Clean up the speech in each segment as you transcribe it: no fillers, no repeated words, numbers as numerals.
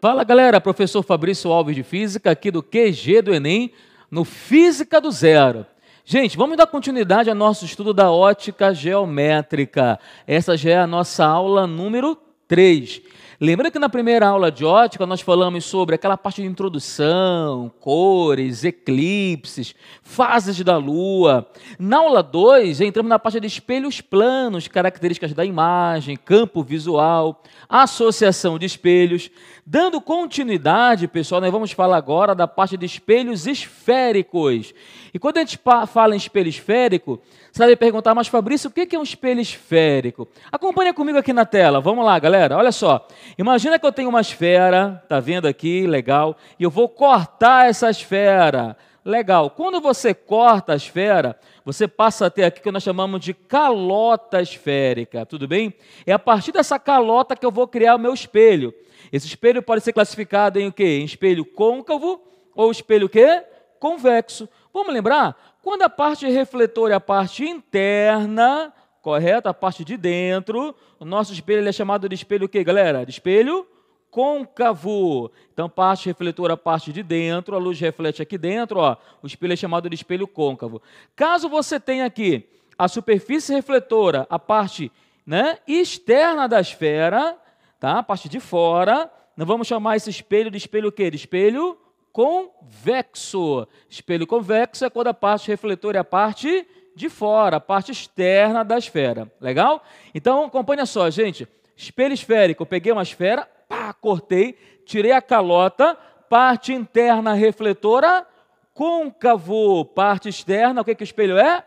Fala galera, professor Fabrício Alves de Física, aqui do QG do Enem, no Física do Zero. Gente, vamos dar continuidade ao nosso estudo da ótica geométrica. Essa já é a nossa aula número 3. Lembra que na primeira aula de ótica nós falamos sobre aquela parte de introdução, cores, eclipses, fases da Lua. Na aula 2, entramos na parte de espelhos planos, características da imagem, campo visual, associação de espelhos. Dando continuidade, pessoal, nós vamos falar agora da parte de espelhos esféricos. E quando a gente fala em espelho esférico, você vai perguntar, mas Fabrício, o que é um espelho esférico? Acompanha comigo aqui na tela, vamos lá, galera, olha só. Imagina que eu tenho uma esfera, tá vendo aqui, legal, e eu vou cortar essa esfera. Legal, quando você corta a esfera, você passa a ter aqui o que nós chamamos de calota esférica, tudo bem? É a partir dessa calota que eu vou criar o meu espelho. Esse espelho pode ser classificado em o quê? Em espelho côncavo ou espelho o quê? Convexo. Vamos lembrar? Quando a parte refletora é a parte interna, correto? A parte de dentro, o nosso espelho ele é chamado de espelho o quê, galera? De espelho côncavo. Então, parte refletora, a parte de dentro, a luz reflete aqui dentro, ó, o espelho é chamado de espelho côncavo. Caso você tenha aqui a superfície refletora, a parte, né, externa da esfera, tá? A parte de fora, nós vamos chamar esse espelho de espelho o quê? De espelho convexo. Espelho convexo é quando a parte refletora é a parte de fora, a parte externa da esfera. Legal? Então, acompanha só, gente. Espelho esférico, eu peguei uma esfera, pá, cortei, tirei a calota, parte interna refletora, côncavo, parte externa, o que o espelho é?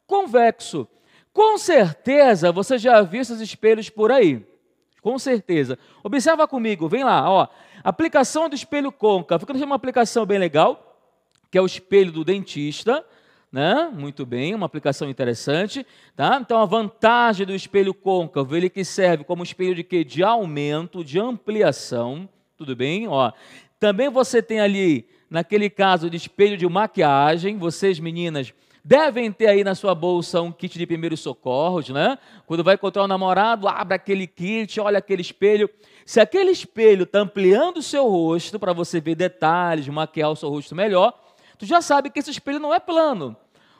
Convexo. Com certeza, você já viu esses espelhos por aí. Com certeza. Observa comigo, vem lá, ó. Aplicação do espelho côncavo. Tem uma aplicação bem legal, que é o espelho do dentista, né? Muito bem, uma aplicação interessante, tá? Então, a vantagem do espelho côncavo, ele que serve como espelho de quê? De aumento, de ampliação, tudo bem? Ó. Também você tem ali, naquele caso de espelho de maquiagem, vocês meninas devem ter aí na sua bolsa um kit de primeiros socorros, né? Quando vai encontrar um namorado, abre aquele kit, olha aquele espelho. Se aquele espelho está ampliando o seu rosto para você ver detalhes, maquiar o seu rosto melhor, tu já sabe que esse espelho não é plano.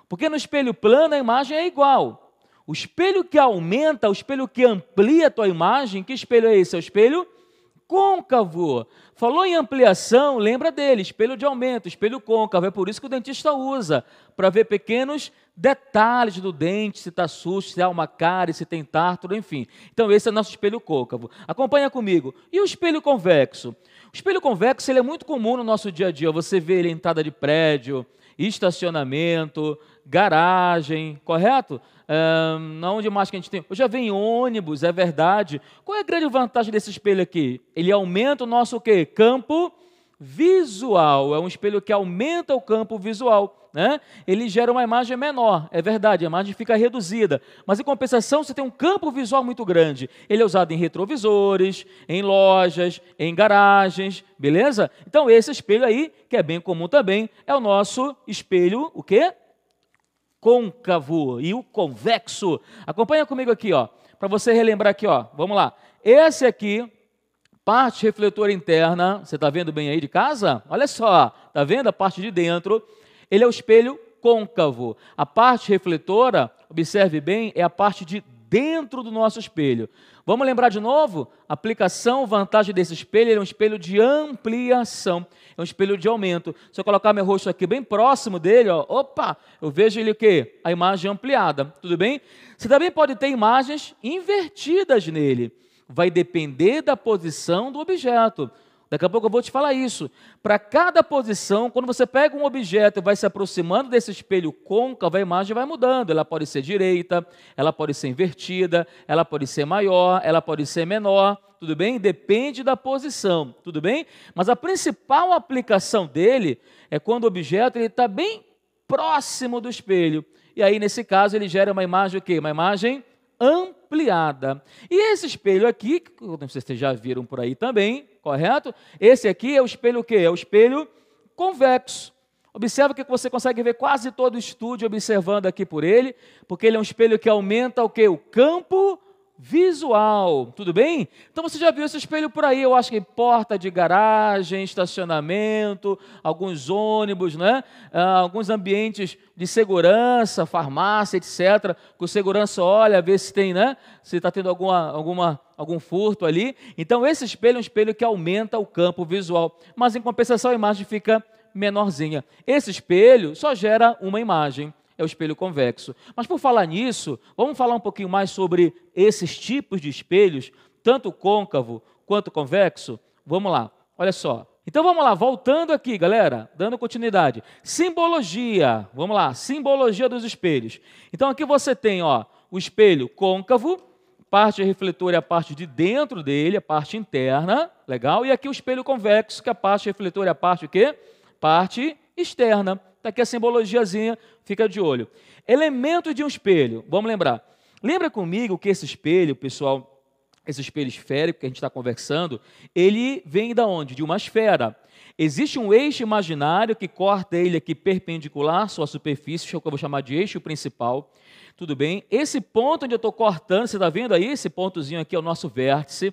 Porque no espelho plano a imagem é igual. O espelho que aumenta, o espelho que amplia a tua imagem, que espelho é esse? É o espelho côncavo. Falou em ampliação, lembra dele, espelho de aumento, espelho côncavo. É por isso que o dentista usa, para ver pequenos detalhes do dente, se está sujo, se há uma cárie, se tem tártaro, enfim. Então esse é o nosso espelho côncavo. Acompanha comigo. E o espelho convexo? O espelho convexo ele é muito comum no nosso dia a dia. Você vê ele em entrada de prédio, estacionamento, garagem, correto? Onde mais que a gente tem? Eu já vi em ônibus, é verdade. Qual é a grande vantagem desse espelho aqui? Ele aumenta o nosso o quê? Campo visual. É um espelho que aumenta o campo visual, né? Ele gera uma imagem menor, é verdade, a imagem fica reduzida. Mas em compensação, você tem um campo visual muito grande. Ele é usado em retrovisores, em lojas, em garagens, beleza? Então esse espelho aí, que é bem comum também, é o nosso espelho, o quê? Côncavo e o convexo. Acompanha comigo aqui, ó, para você relembrar aqui, ó. Vamos lá. Esse aqui, parte refletora interna, você está vendo bem aí de casa? Olha só, está vendo a parte de dentro? Ele é o espelho côncavo. A parte refletora, observe bem, é a parte de dentro do nosso espelho. Vamos lembrar de novo? Aplicação, vantagem desse espelho, ele é um espelho de ampliação, é um espelho de aumento. Se eu colocar meu rosto aqui bem próximo dele, ó, opa, eu vejo ele o quê? A imagem ampliada, tudo bem? Você também pode ter imagens invertidas nele. Vai depender da posição do objeto. Daqui a pouco eu vou te falar isso. Para cada posição, quando você pega um objeto e vai se aproximando desse espelho côncavo, a imagem vai mudando. Ela pode ser direita, ela pode ser invertida, ela pode ser maior, ela pode ser menor, tudo bem? Depende da posição, tudo bem? Mas a principal aplicação dele é quando o objeto está bem próximo do espelho. E aí, nesse caso, ele gera uma imagem o quê? Uma imagem ampliada. E esse espelho aqui, que não sei se vocês já viram por aí também, correto? Esse aqui é o espelho o quê? É o espelho convexo. Observa que você consegue ver quase todo o estúdio observando aqui por ele, porque ele é um espelho que aumenta o quê? O campo visual, tudo bem? Então você já viu esse espelho por aí, eu acho que porta de garagem, estacionamento, alguns ônibus, né? Alguns ambientes de segurança, farmácia, etc. Que o segurança olha, vê se tem, né? Se está tendo algum furto ali. Então esse espelho é um espelho que aumenta o campo visual, mas em compensação a imagem fica menorzinha. Esse espelho só gera uma imagem. É o espelho convexo. Mas por falar nisso, vamos falar um pouquinho mais sobre esses tipos de espelhos, tanto côncavo quanto convexo? Vamos lá, olha só. Então vamos lá, voltando aqui, galera, dando continuidade. Simbologia, vamos lá, simbologia dos espelhos. Então aqui você tem, ó, o espelho côncavo, parte refletora é a parte de dentro dele, a parte interna, legal? E aqui o espelho convexo, que a parte refletora é a parte o quê? Parte externa. Está aqui a simbologiazinha, fica de olho. Elementos de um espelho, vamos lembrar. Lembra comigo que esse espelho, pessoal, esse espelho esférico que a gente está conversando, ele vem da onde? De uma esfera. Existe um eixo imaginário que corta ele aqui perpendicular à sua superfície, que eu vou chamar de eixo principal. Tudo bem? Esse ponto onde eu estou cortando, você está vendo aí? Esse pontozinho aqui é o nosso vértice.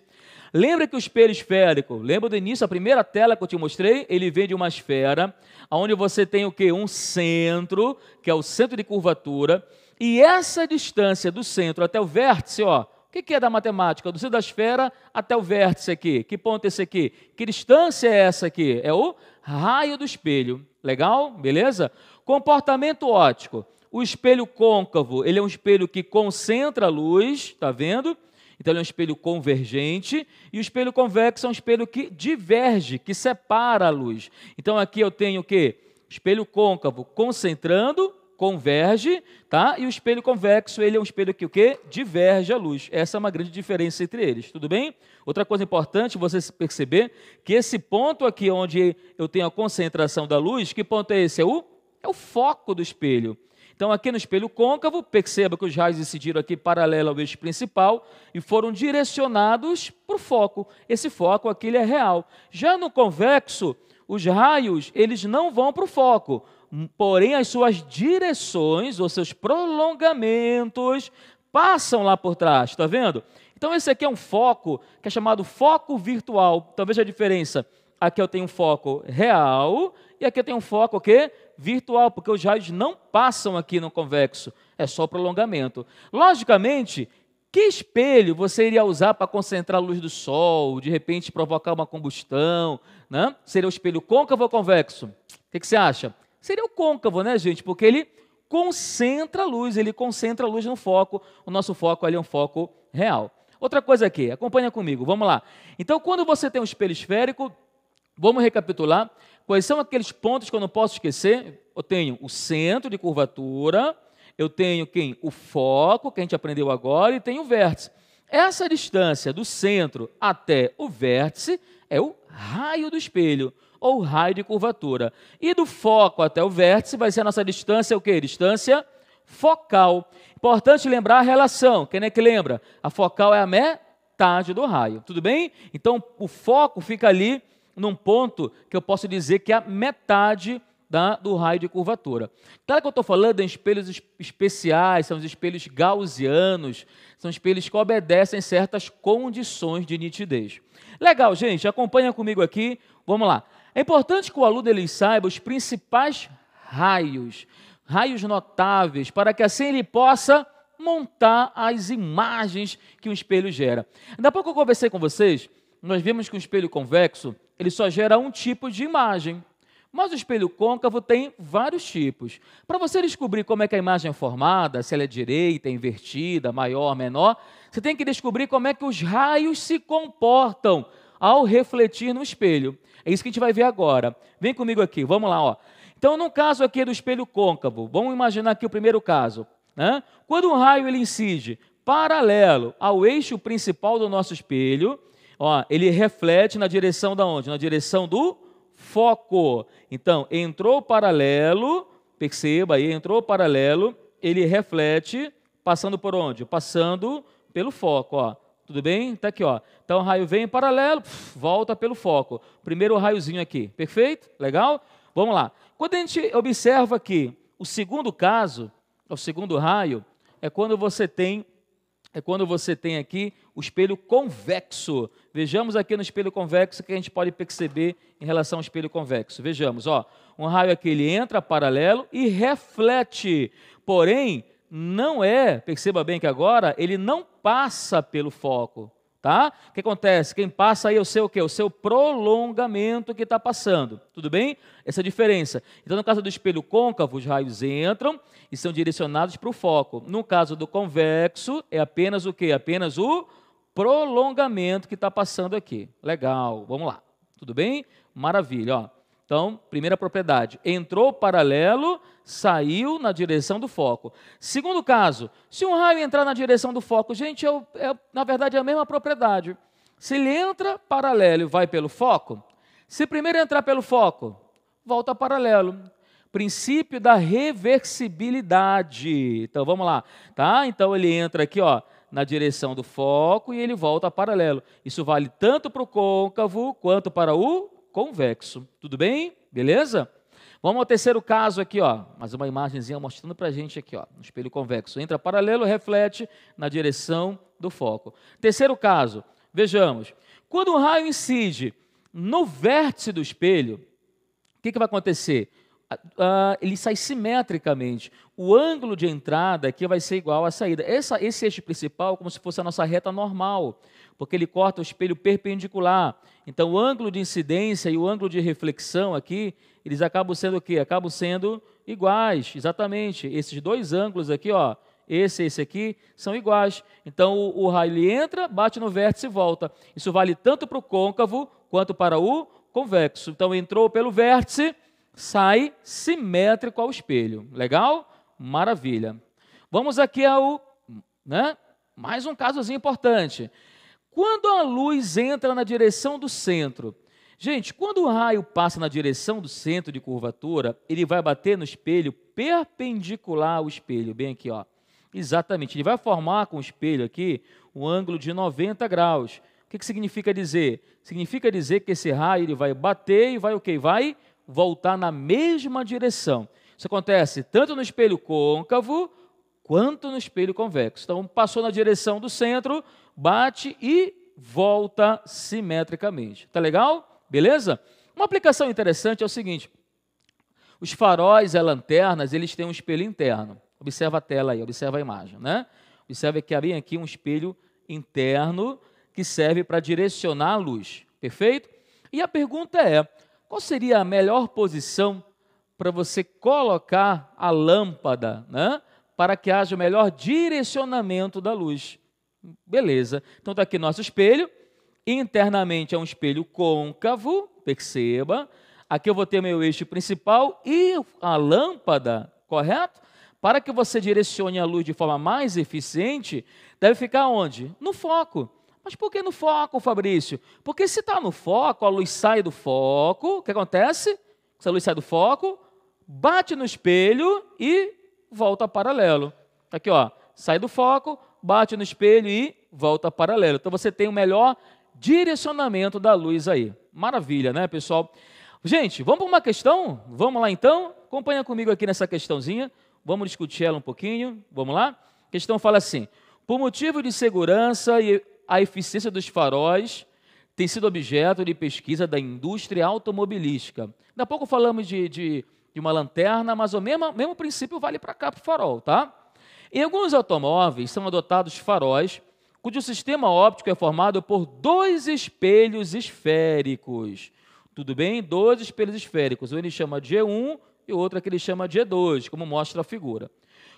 Lembra que o espelho esférico, lembra do início, a primeira tela que eu te mostrei? Ele vem de uma esfera, onde você tem o quê? Um centro, que é o centro de curvatura, e essa distância do centro até o vértice, ó, o que é da matemática? Do centro da esfera até o vértice aqui. Que ponto é esse aqui? Que distância é essa aqui? É o raio do espelho. Legal? Beleza? Comportamento óptico. O espelho côncavo, ele é um espelho que concentra a luz, tá vendo? Então, ele é um espelho convergente, e o espelho convexo é um espelho que diverge, que separa a luz. Então, aqui eu tenho o quê? Espelho côncavo concentrando, converge, tá? E o espelho convexo, ele é um espelho que o quê? Diverge a luz. Essa é uma grande diferença entre eles, tudo bem? Outra coisa importante, você perceber que esse ponto aqui, onde eu tenho a concentração da luz, que ponto é esse? É o foco do espelho. Então, aqui no espelho côncavo, perceba que os raios incidiram aqui paralelo ao eixo principal e foram direcionados para o foco. Esse foco aqui ele é real. Já no convexo, os raios eles não vão para o foco, porém as suas direções ou seus prolongamentos passam lá por trás, está vendo? Então, esse aqui é um foco que é chamado foco virtual. Então, veja a diferença. Aqui eu tenho um foco real e aqui eu tenho um foco o quê? Virtual, porque os raios não passam aqui no convexo, é só prolongamento. Logicamente, que espelho você iria usar para concentrar a luz do sol, de repente provocar uma combustão, né? Seria o espelho côncavo ou convexo? O que você acha? Seria o côncavo, né, gente? Porque ele concentra a luz, no foco, o nosso foco ali é um foco real. Outra coisa aqui, acompanha comigo, vamos lá. Então, quando você tem um espelho esférico, vamos recapitular. Quais são aqueles pontos que eu não posso esquecer? Eu tenho o centro de curvatura, eu tenho quem? O foco, que a gente aprendeu agora, e tenho o vértice. Essa distância do centro até o vértice é o raio do espelho, ou raio de curvatura. E do foco até o vértice vai ser a nossa distância, o quê? Distância focal. Importante lembrar a relação. Quem é que lembra? A focal é a metade do raio, tudo bem? Então, o foco fica ali num ponto que eu posso dizer que é a metade do raio de curvatura. Claro que eu estou falando em espelhos especiais, são os espelhos gaussianos, são espelhos que obedecem certas condições de nitidez. Legal, gente, acompanha comigo aqui, vamos lá. É importante que o aluno ele saiba os principais raios notáveis, para que assim ele possa montar as imagens que um espelho gera. Ainda há pouco eu conversei com vocês, nós vimos que o espelho convexo ele só gera um tipo de imagem, mas o espelho côncavo tem vários tipos. Para você descobrir como é que a imagem é formada, se ela é direita, invertida, maior, menor, você tem que descobrir como é que os raios se comportam ao refletir no espelho. É isso que a gente vai ver agora. Vem comigo aqui, vamos lá. Ó. Então, no caso aqui do espelho côncavo, vamos imaginar aqui o primeiro caso. Né? Quando um raio ele incide paralelo ao eixo principal do nosso espelho, ó, ele reflete na direção da onde? Na direção do foco. Então, entrou paralelo, perceba aí, entrou paralelo, ele reflete, passando por onde? Passando pelo foco, ó. Tudo bem? Está aqui, ó. Então, o raio vem em paralelo, volta pelo foco. Primeiro raiozinho aqui, perfeito? Legal? Vamos lá. Quando a gente observa aqui o segundo caso, o segundo raio, é quando você tem é quando você tem aqui o espelho convexo. Vejamos aqui no espelho convexo o que a gente pode perceber em relação ao espelho convexo. Vejamos, ó, um raio aqui ele entra paralelo e reflete, porém não perceba bem que agora ele não passa pelo foco, tá? O que acontece? Quem passa aí é o seu o quê? O seu prolongamento que está passando, tudo bem? Essa é a diferença. Então, no caso do espelho côncavo, os raios entram e são direcionados para o foco. No caso do convexo, é apenas o quê? Apenas o prolongamento que está passando aqui. Legal, vamos lá. Tudo bem? Maravilha, ó. Então, primeira propriedade, entrou paralelo, saiu na direção do foco. Segundo caso, se um raio entrar na direção do foco, gente, na verdade é a mesma propriedade. Se ele entra paralelo e vai pelo foco, se primeiro entrar pelo foco, volta paralelo. Princípio da reversibilidade. Então, vamos lá, tá? Então, ele entra aqui, ó, na direção do foco e ele volta paralelo. Isso vale tanto para o côncavo quanto para o convexo. Tudo bem? Beleza? Vamos ao terceiro caso aqui, ó. Mais uma imagenzinha mostrando para a gente aqui, ó. No espelho convexo. Entra paralelo, reflete na direção do foco. Terceiro caso. Vejamos. Quando um raio incide no vértice do espelho, o que vai acontecer? Ele sai simetricamente. O ângulo de entrada aqui vai ser igual à saída. Esse eixo principal é como se fosse a nossa reta normal, porque ele corta o espelho perpendicular. Então, o ângulo de incidência e o ângulo de reflexão aqui, eles acabam sendo o quê? Acabam sendo iguais, exatamente. Esses dois ângulos aqui, ó, esse e esse aqui, são iguais. Então, o raio ele entra, bate no vértice e volta. Isso vale tanto para o côncavo quanto para o convexo. Então, entrou pelo vértice, sai simétrico ao espelho. Legal? Maravilha. Vamos aqui mais um casozinho importante. Quando a luz entra na direção do centro, gente, quando o raio passa na direção do centro de curvatura, ele vai bater no espelho perpendicular ao espelho, bem aqui, ó. Exatamente, ele vai formar com o espelho aqui um ângulo de 90 graus. O que significa dizer? Significa dizer que esse raio ele vai bater e vai o quê? Vai voltar na mesma direção. Isso acontece tanto no espelho côncavo quanto no espelho convexo. Então, passou na direção do centro, bate e volta simetricamente. Tá legal? Beleza? Uma aplicação interessante é o seguinte: os faróis e as lanternas, eles têm um espelho interno. Observa a tela aí, observa a imagem, né? Observa que havia aqui um espelho interno que serve para direcionar a luz. Perfeito? E a pergunta é: qual seria a melhor posição para você colocar a lâmpada, né, para que haja o melhor direcionamento da luz? Beleza. Então está aqui nosso espelho. Internamente é um espelho côncavo, perceba. Aqui eu vou ter meu eixo principal e a lâmpada, correto? Para que você direcione a luz de forma mais eficiente, deve ficar onde? No foco. Mas por que no foco, Fabrício? Porque se está no foco, a luz sai do foco, o que acontece? Se a luz sai do foco, bate no espelho e volta paralelo. Aqui, ó, sai do foco, bate no espelho e volta paralelo. Então, você tem o melhor direcionamento da luz aí. Maravilha, né, pessoal? Gente, vamos para uma questão? Vamos lá, então? Acompanha comigo aqui nessa questãozinha. Vamos discutir ela um pouquinho. Vamos lá? A questão fala assim: por motivo de segurança e a eficiência dos faróis tem sido objeto de pesquisa da indústria automobilística. Daqui a pouco falamos de uma lanterna, mas o mesmo princípio vale para cá, para o farol, tá? Em alguns automóveis são adotados faróis cujo sistema óptico é formado por dois espelhos esféricos. Tudo bem? Dois espelhos esféricos. Um ele chama de E1 e o outro aqui ele chama de E2, como mostra a figura.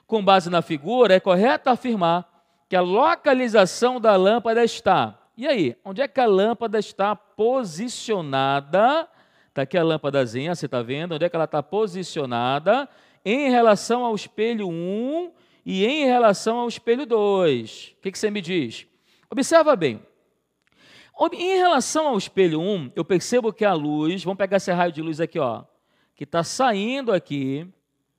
Com base na figura, é correto afirmar que a localização da lâmpada está. E aí, onde é que a lâmpada está posicionada? Está aqui a lâmpadazinha, você está vendo? Onde é que ela está posicionada em relação ao espelho 1 e em relação ao espelho 2? O que você me diz? Observa bem. Em relação ao espelho 1, eu percebo que a luz, vamos pegar esse raio de luz aqui, ó, que está saindo aqui,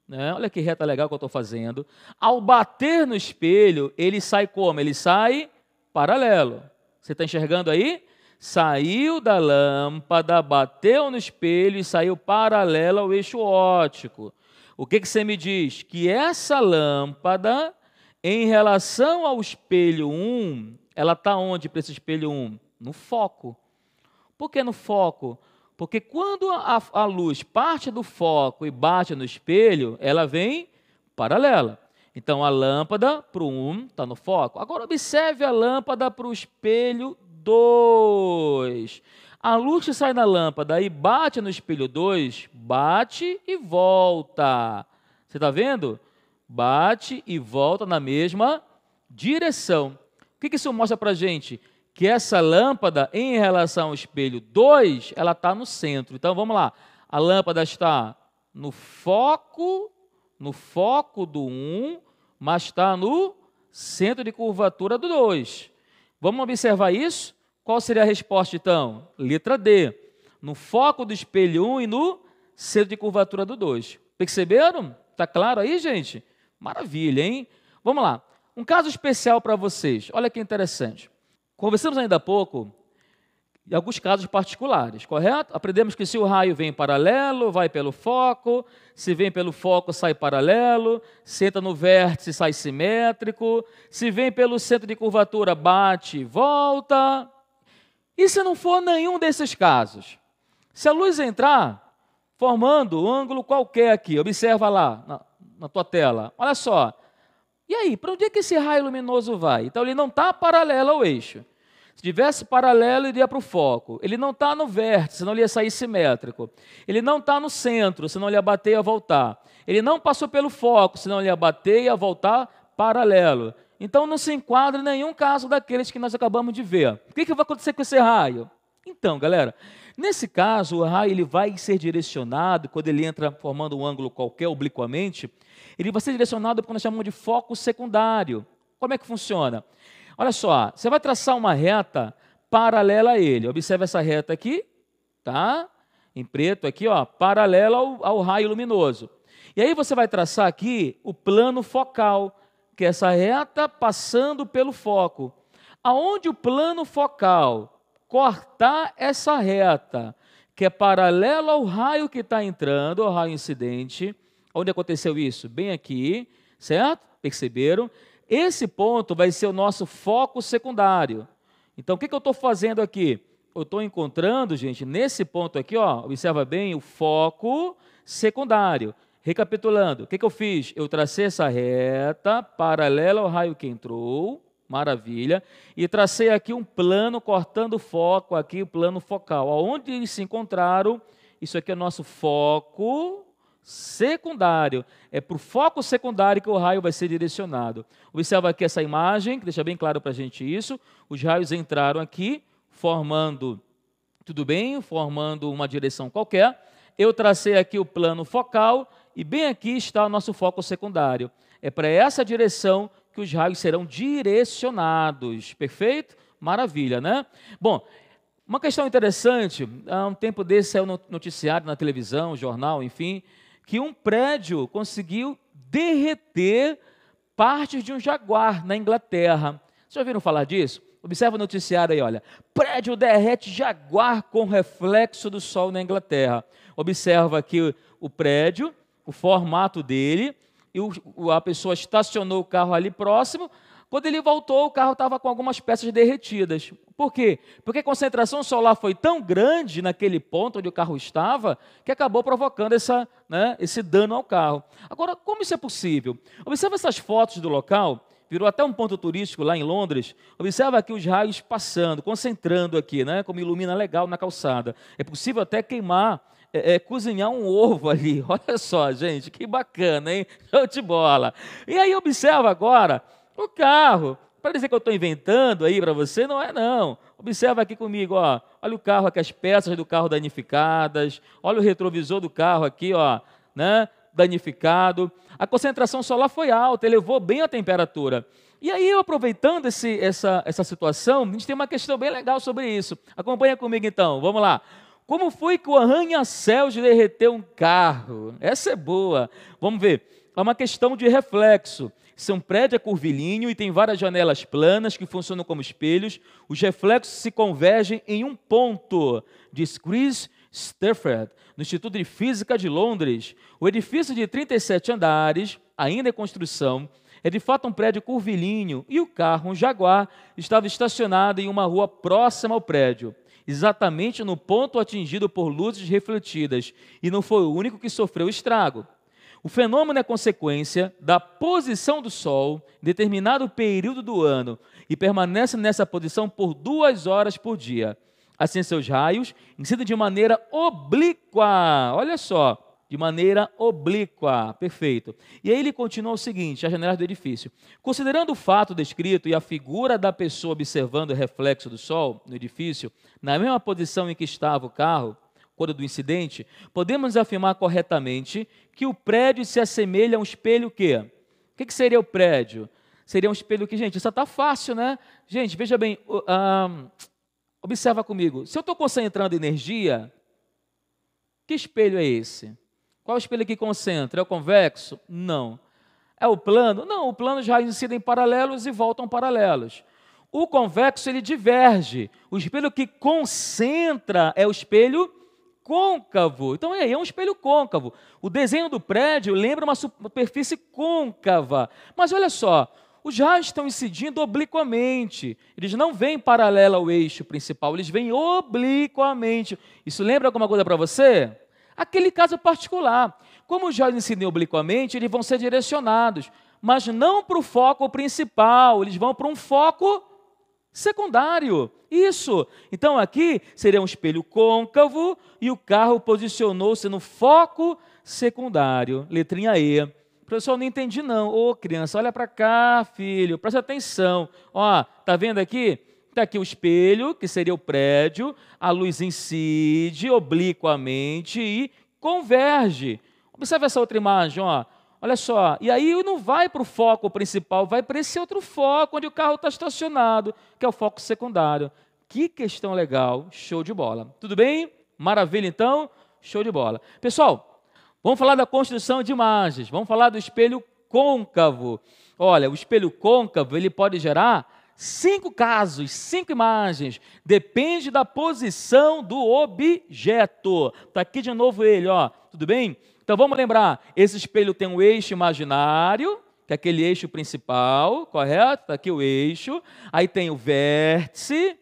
né? Olha que reta legal que eu estou fazendo. Ao bater no espelho, ele sai como? Ele sai paralelo. Você está enxergando aí? Saiu da lâmpada, bateu no espelho e saiu paralelo ao eixo óptico. O que você me diz? Que essa lâmpada em relação ao espelho 1, ela está onde para esse espelho 1? No foco. Por que no foco? Porque quando a luz parte do foco e bate no espelho, ela vem paralela. Então, a lâmpada para o 1 está no foco. Agora, observe a lâmpada para o espelho 2. A luz que sai da lâmpada e bate no espelho 2, bate e volta. Você está vendo? Bate e volta na mesma direção. O que isso mostra para a gente? Que essa lâmpada, em relação ao espelho 2, ela está no centro. Então, vamos lá. A lâmpada está no foco do 1, mas está no centro de curvatura do 2. Vamos observar isso? Qual seria a resposta, então? Letra D. No foco do espelho 1 e no centro de curvatura do 2. Perceberam? Está claro aí, gente? Maravilha, hein? Vamos lá. Um caso especial para vocês. Olha que interessante. Conversamos ainda há pouco de alguns casos particulares, correto? Aprendemos que se o raio vem paralelo, vai pelo foco, se vem pelo foco, sai paralelo, se entra no vértice, sai simétrico, se vem pelo centro de curvatura, bate e volta. E se não for nenhum desses casos? Se a luz entrar, formando um ângulo qualquer aqui, observa lá na tua tela, olha só. E aí, para onde é que esse raio luminoso vai? Então, ele não está paralelo ao eixo. Se tivesse paralelo, iria para o foco. Ele não está no vértice, senão ele ia sair simétrico. Ele não está no centro, senão ele ia bater e ia voltar. Ele não passou pelo foco, senão ele ia bater e ia voltar paralelo. Então, não se enquadra em nenhum caso daqueles que nós acabamos de ver. O que vai acontecer com esse raio? Então, galera, nesse caso, o raio ele vai ser direcionado, quando ele entra formando um ângulo qualquer, obliquamente, ele vai ser direcionado para o que nós chamamos de foco secundário. Como é que funciona? Olha só, você vai traçar uma reta paralela a ele. Observe essa reta aqui, tá? Em preto aqui, ó, paralela ao raio luminoso. E aí você vai traçar aqui o plano focal, que é essa reta passando pelo foco. Aonde o plano focal cortar essa reta, que é paralela ao raio que está entrando, ao raio incidente, onde aconteceu isso? Bem aqui, certo? Perceberam? Esse ponto vai ser o nosso foco secundário. Então, o que eu estou fazendo aqui? Eu estou encontrando, gente, nesse ponto aqui, ó, observa bem, o foco secundário. Recapitulando, o que eu fiz? Eu tracei essa reta paralela ao raio que entrou, maravilha, e tracei aqui um plano cortando o foco, aqui o plano focal. Onde eles se encontraram, isso aqui é nosso foco secundário. É para o foco secundário que o raio vai ser direcionado. Observa aqui essa imagem, que deixa bem claro para a gente isso. Os raios entraram aqui, formando, tudo bem, formando uma direção qualquer. Eu tracei aqui o plano focal e bem aqui está o nosso foco secundário. É para essa direção que os raios serão direcionados. Perfeito? Maravilha, né? Bom, uma questão interessante, há um tempo desse saiu no noticiário, na televisão, jornal, enfim, que um prédio conseguiu derreter partes de um jaguar na Inglaterra. Vocês já ouviram falar disso? Observa o noticiário aí, olha. Prédio derrete jaguar com reflexo do sol na Inglaterra. Observa aqui o prédio, o formato dele, e a pessoa estacionou o carro ali próximo. Quando ele voltou, o carro estava com algumas peças derretidas. Por quê? Porque a concentração solar foi tão grande naquele ponto onde o carro estava, que acabou provocando esse dano ao carro. Agora, como isso é possível? Observa essas fotos do local, virou até um ponto turístico lá em Londres. Observa aqui os raios passando, concentrando aqui, né, como ilumina legal na calçada. É possível até queimar, cozinhar um ovo ali. Olha só, gente, que bacana, hein? Show de bola. E aí observa agora o carro. Para dizer que eu estou inventando aí para você, não é não. Observa aqui comigo, ó. Olha o carro aqui, as peças do carro danificadas. Olha o retrovisor do carro aqui, ó, né, danificado. A concentração solar foi alta, elevou bem a temperatura. E aí, aproveitando essa situação, a gente tem uma questão bem legal sobre isso. Acompanha comigo então, vamos lá. Como foi que o arranha-céus derreteu um carro? Essa é boa. Vamos ver. É uma questão de reflexo. Se um prédio é curvilíneo e tem várias janelas planas que funcionam como espelhos, os reflexos se convergem em um ponto, diz Chris Stafford, no Instituto de Física de Londres. O edifício de 37 andares, ainda em construção, É de fato um prédio curvilíneo e o carro, um Jaguar, estava estacionado em uma rua próxima ao prédio, exatamente no ponto atingido por luzes refletidas, e não foi o único que sofreu estrago. O fenômeno é consequência da posição do Sol em determinado período do ano e permanece nessa posição por 2 horas por dia. Assim, seus raios incidem de maneira oblíqua. Olha só, de maneira oblíqua. Perfeito. E aí ele continua o seguinte, a janela do edifício. Considerando o fato descrito e a figura da pessoa observando o reflexo do Sol no edifício, na mesma posição em que estava o carro, quando do incidente, podemos afirmar corretamente que o prédio se assemelha a um espelho quê? O que seria o prédio? Seria um espelho que, gente, isso está fácil, né? Gente, veja bem, observa comigo. Se eu estou concentrando energia, que espelho é esse? Qual espelho que concentra? É o convexo? Não. É o plano? Não, o plano já incide em paralelos e voltam paralelos. O convexo, ele diverge. O espelho que concentra é o espelho côncavo. Então, aí é um espelho côncavo. O desenho do prédio lembra uma superfície côncava. Mas olha só, os raios estão incidindo obliquamente. Eles não vêm paralelo ao eixo principal, eles vêm obliquamente. Isso lembra alguma coisa para você? Aquele caso particular. Como os raios incidem obliquamente, eles vão ser direcionados, mas não para o foco principal, eles vão para um foco secundário. Isso. Então aqui seria um espelho côncavo e o carro posicionou-se no foco secundário. Letrinha E. Professor, não entendi não. Ô, criança, olha para cá, filho, presta atenção. Ó, tá vendo aqui? Está aqui o espelho, que seria o prédio, a luz incide obliquamente e converge. Observe essa outra imagem, ó. Olha só, e aí não vai para o foco principal, vai para esse outro foco onde o carro está estacionado, que é o foco secundário. Que questão legal, show de bola. Tudo bem? Maravilha, então? Show de bola. Pessoal, vamos falar da construção de imagens, vamos falar do espelho côncavo. Olha, o espelho côncavo, ele pode gerar 5 casos, 5 imagens, depende da posição do objeto. Está aqui de novo ele, ó, tudo bem? Então vamos lembrar, esse espelho tem um eixo imaginário, que é aquele eixo principal, correto? Está aqui o eixo, aí tem o vértice,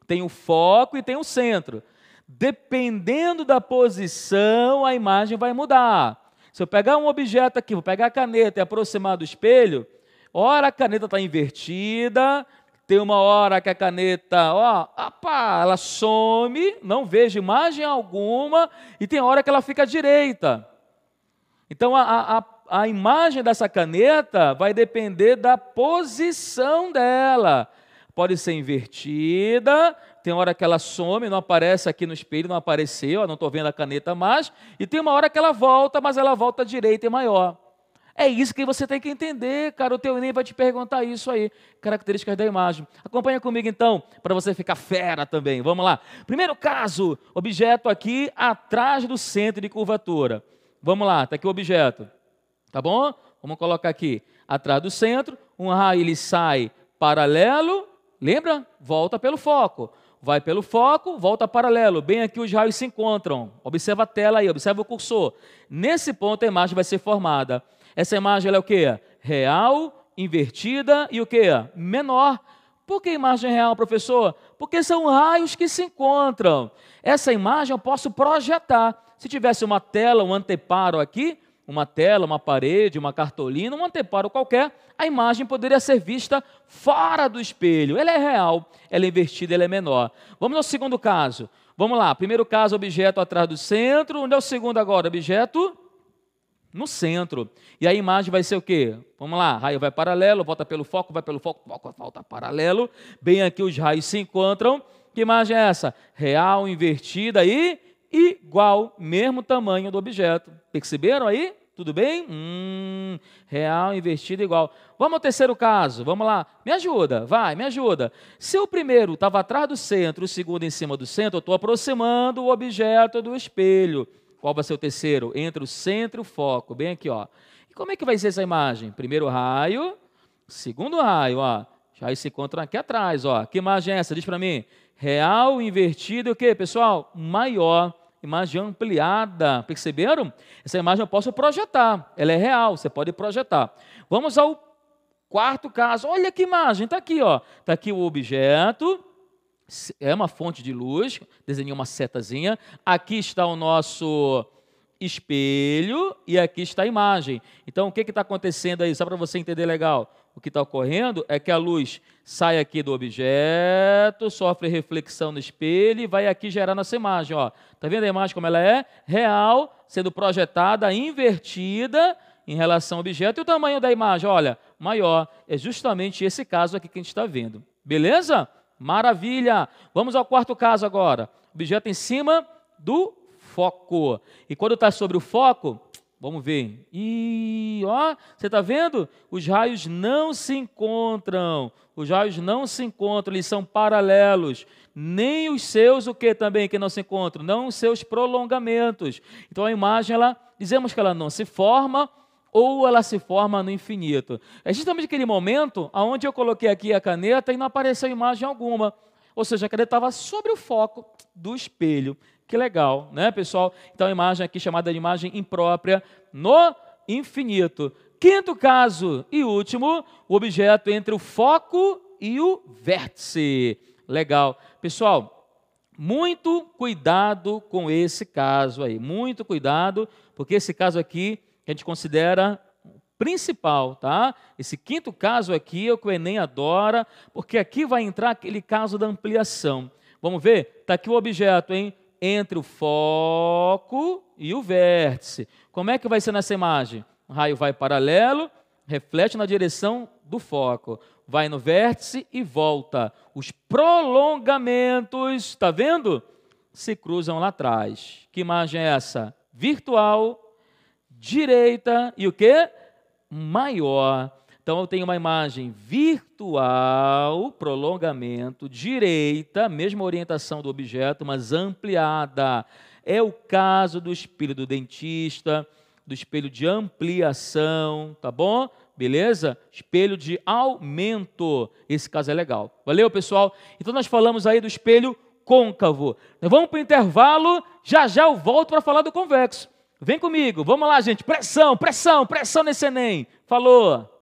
tem o foco e tem o centro. Dependendo da posição, a imagem vai mudar. Se eu pegar um objeto aqui, vou pegar a caneta e aproximar do espelho, ora a caneta está invertida, tem uma hora que a caneta, ó, ela some, não vejo imagem alguma, e tem hora que ela fica à direita. Então, a imagem dessa caneta vai depender da posição dela. Pode ser invertida, tem hora que ela some, não aparece aqui no espelho, não apareceu, não estou vendo a caneta mais, e tem uma hora que ela volta, mas ela volta à direita e maior. É isso que você tem que entender, cara, o teu Enem vai te perguntar isso aí, características da imagem. Acompanha comigo então, para você ficar fera também, vamos lá. Primeiro caso, objeto aqui atrás do centro de curvatura. Vamos lá, está aqui o objeto, tá bom? Vamos colocar aqui, atrás do centro, um raio ele sai paralelo, lembra? Volta pelo foco. Vai pelo foco, volta paralelo. Bem aqui os raios se encontram. Observa a tela aí, observa o cursor. Nesse ponto a imagem vai ser formada. Essa imagem ela é o quê? Real, invertida e o quê? Menor. Por que imagem real, professor? Porque são raios que se encontram. Essa imagem eu posso projetar. Se tivesse uma tela, um anteparo aqui, uma tela, uma parede, uma cartolina, um anteparo qualquer, a imagem poderia ser vista fora do espelho. Ela é real, ela é invertida, ela é menor. Vamos ao segundo caso. Vamos lá, primeiro caso, objeto atrás do centro. Onde é o segundo agora? Objeto no centro. E a imagem vai ser o quê? Vamos lá, raio vai paralelo, volta pelo foco, vai pelo foco, volta paralelo. Bem aqui os raios se encontram. Que imagem é essa? Real, invertida e igual, mesmo tamanho do objeto. Perceberam aí? Tudo bem? Real, invertido, igual. Vamos ao terceiro caso, vamos lá. Me ajuda, vai, me ajuda. Se o primeiro estava atrás do centro, o segundo em cima do centro, eu estou aproximando o objeto do espelho. Qual vai ser o terceiro? Entre o centro e o foco, bem aqui, ó. E como é que vai ser essa imagem? Primeiro raio, segundo raio, ó. Já se encontram aqui atrás, ó. Que imagem é essa? Diz para mim. Real, invertido, o quê, pessoal? Maior. Imagem ampliada, perceberam? Essa imagem eu posso projetar, ela é real, você pode projetar. Vamos ao quarto caso. Olha que imagem, está aqui, ó. Está aqui o objeto, é uma fonte de luz, desenhei uma setazinha. Aqui está o nosso espelho e aqui está a imagem. Então, o que está acontecendo aí? Só para você entender legal. O que está ocorrendo é que a luz sai aqui do objeto, sofre reflexão no espelho e vai aqui gerar nossa imagem. Está vendo a imagem como ela é? Real, sendo projetada, invertida em relação ao objeto. E o tamanho da imagem, olha, maior. É justamente esse caso aqui que a gente está vendo. Beleza? Maravilha! Vamos ao quarto caso agora. Objeto em cima do foco. E quando está sobre o foco, vamos ver. E, ó, você está vendo? Os raios não se encontram. Os raios não se encontram, eles são paralelos. Nem os seus, o que também que não se encontram? Não os seus prolongamentos. Então a imagem, dizemos que ela não se forma ou ela se forma no infinito. É justamente aquele momento onde eu coloquei aqui a caneta e não apareceu imagem alguma. Ou seja, a caneta estava sobre o foco do espelho. Que legal, né, pessoal? Então, a imagem aqui chamada de imagem imprópria no infinito. Quinto caso e último, o objeto entre o foco e o vértice. Legal. Pessoal, muito cuidado com esse caso aí. Muito cuidado, porque esse caso aqui a gente considera principal, tá? Esse quinto caso aqui é o que o Enem adora, porque aqui vai entrar aquele caso da ampliação. Vamos ver? Está aqui o objeto, hein? Entre o foco e o vértice. Como é que vai ser nessa imagem? O raio vai paralelo, reflete na direção do foco, vai no vértice e volta. Os prolongamentos, está vendo? Se cruzam lá atrás. Que imagem é essa? Virtual, direita e o quê? Maior. Então, eu tenho uma imagem virtual, prolongamento, direita, mesma orientação do objeto, mas ampliada. É o caso do espelho do dentista, do espelho de ampliação, tá bom? Beleza? Espelho de aumento. Esse caso é legal. Valeu, pessoal? Então, nós falamos aí do espelho côncavo. Nós vamos para o intervalo, já já eu volto para falar do convexo. Vem comigo, vamos lá, gente. Pressão, pressão, pressão nesse Enem. Falou!